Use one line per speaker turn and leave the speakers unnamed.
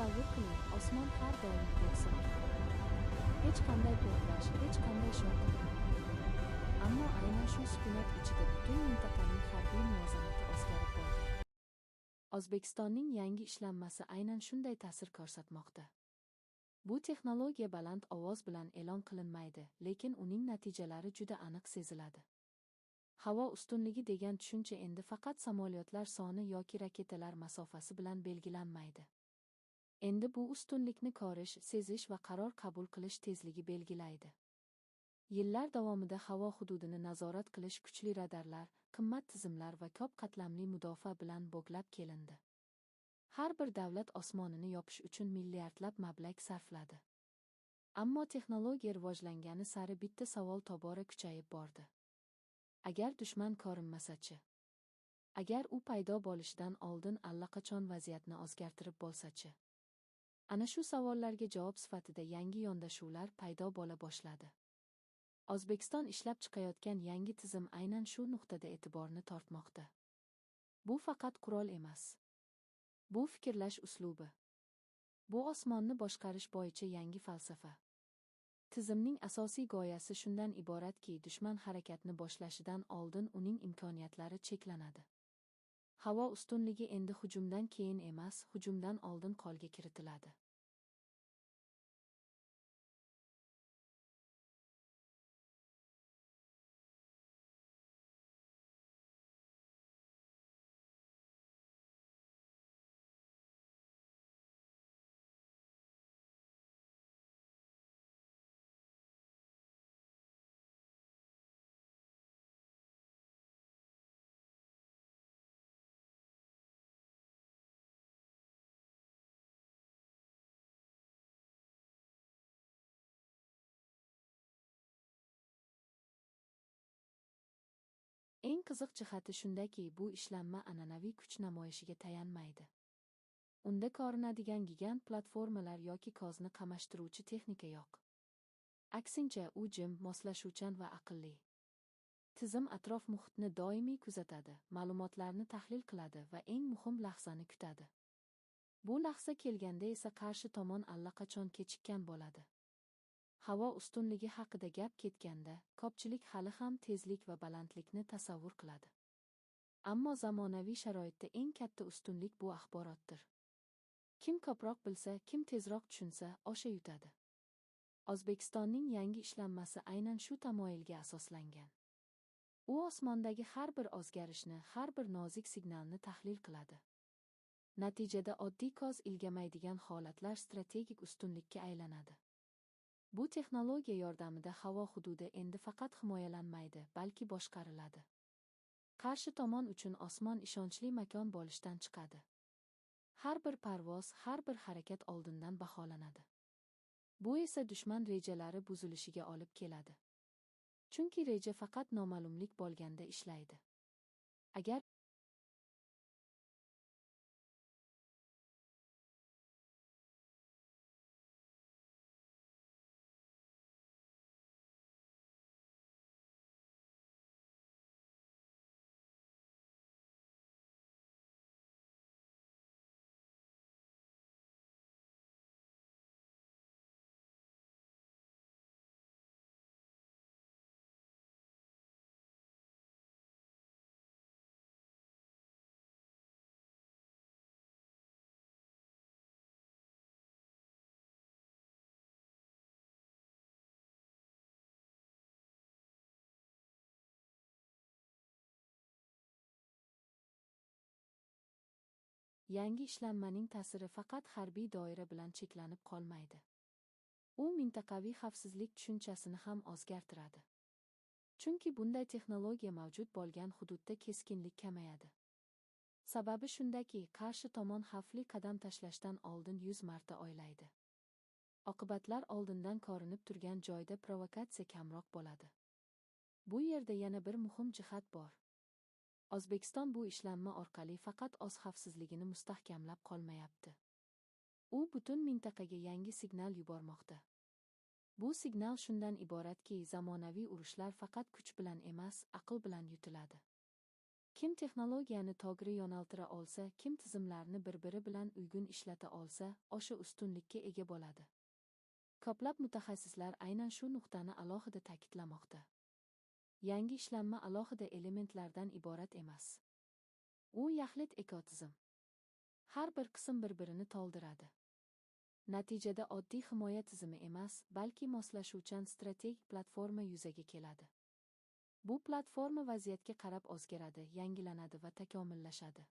Tasavvur qiling, osmon har doim ko'ksim. Hech qanday portlash, hech qanday shovqin. Ammo aynan shu sukunat ichida butun mintaqaning harbiy muvozanati o'zgarib bordi. O'zbekistonning yangi ishlanmasi aynan shunday ta'sir ko'rsatmoqda. Bu texnologiya baland ovoz bilan e'lon qilinmaydi, lekin uning natijalari juda aniq seziladi. Havo ustunligi degan tushuncha endi faqat samolyotlar soni yoki raketalar masofasi bilan belgilanmaydi. Endi bu ustunlikni ko'rish, sezish va qaror qabul qilish tezligi belgilaydi. Yillar davomida havo hududini nazorat qilish kuchli radarlar, qimmat tizimlar va ko'p qatlamli mudofaa bilan bog'lab kelindi. Har bir davlat osmonini yopish uchun milliardlab mablag' sarfladi. Ammo texnologiya rivojlangani sari bitta savol tobora kuchayib bordi. Agar dushman ko'rinmasa-chi? Agar u paydo bo'lishidan oldin allaqachon vaziyatni o'zgartirib bo'lsa-chi? Ana shu savollarga javob sifatida yangi yondashuvlar paydo bo'la boshladi. O'zbekiston ishlab chiqayotgan yangi tizim aynan shu nuqtada e'tiborni tortmoqda. Bu faqat qurol emas. Bu fikrlash uslubi. Bu osmonni boshqarish bo'yicha yangi falsafa. Tizimning asosiy g'oyasi shundan iboratki, dushman harakatni boshlashidan oldin uning imkoniyatlari cheklanadi. Havo ustunligi endi hujumdan keyin emas, hujumdan oldin qo'lga kiritiladi. Eng qiziq jihati shundaki, bu ishlanma an'anaviy kuch namoyishiga tayanmaydi. Unda ko'rinadigan gigant platformalar yoki ko'zni qamashtiruvchi texnika yo'q. Aksincha, u jim, moslashuvchan va aqlli. Tizim atrof muhitni doimiy kuzatadi, ma'lumotlarni tahlil qiladi va eng muhim lahzani kutadi. Bu lahza kelganda esa qarshi tomon allaqachon kechikkan bo'ladi. Havo ustunligi haqida gap ketganda, ko'pchilik hali ham tezlik va balandlikni tasavvur qiladi. Ammo zamonaviy sharoitda eng katta ustunlik bu axborotdir. Kim ko'proq bilsa, kim tezroq tushunsa, o'sha yutadi. O'zbekistonning yangi ishlanmasi aynan shu tamoyilga asoslangan. U osmondagi har bir o'zgarishni, har bir nozik signalni tahlil qiladi. Natijada oddiy ko'z ilgamaydigan holatlar strategik ustunlikka aylanadi. Bu texnologiya yordamida havo hududi endi faqat himoyalanmaydi, balki boshqariladi. Qarshi tomon uchun osmon ishonchli makon bo'lishdan chiqadi. Har bir parvoz, har bir harakat oldindan baholanadi. Bu esa dushman rejalari buzilishiga olib keladi. Chunki reja faqat noma'lumlik bo'lganda ishlaydi. Agar yangi ishlanmaning ta'siri faqat harbiy doira bilan cheklanib qolmaydi. U mintaqaviy xavfsizlik tushunchasini ham o'zgartiradi. Chunki bunday texnologiya mavjud bo'lgan hududda keskinlik kamayadi. Sababi shundaki, qarshi tomon xavfli qadam tashlashdan oldin 100 marta o'ylaydi. Oqibatlar oldindan ko'rinib turgan joyda provokatsiya kamroq bo'ladi. Bu yerda yana bir muhim jihat bor. O'zbekiston bu ishlanma orqali faqat o'z xavfsizligini mustahkamlab qolmayapti. U butun mintaqaga yangi signal yubormoqda. Bu signal shundan iboratki, zamonaviy urushlar faqat kuch bilan emas, aql bilan yutiladi. Kim texnologiyani to'g'ri yo'naltira olsa, kim tizimlarni bir-biri bilan uyg'un ishlata olsa, o'sha ustunlikka ega bo'ladi. Ko'plab mutaxassislar aynan shu nuqtani alohida ta'kidlamoqda. Yangi ishlanma alohida elementlardan iborat emas. U yaxlit ekotizim. Har bir qism bir-birini to'ldiradi. Natijada oddiy himoya tizimi emas, balki moslashuvchan strategik platforma yuzaga keladi. Bu platforma vaziyatga qarab o'zgaradi, yangilanadi va takomillashadi.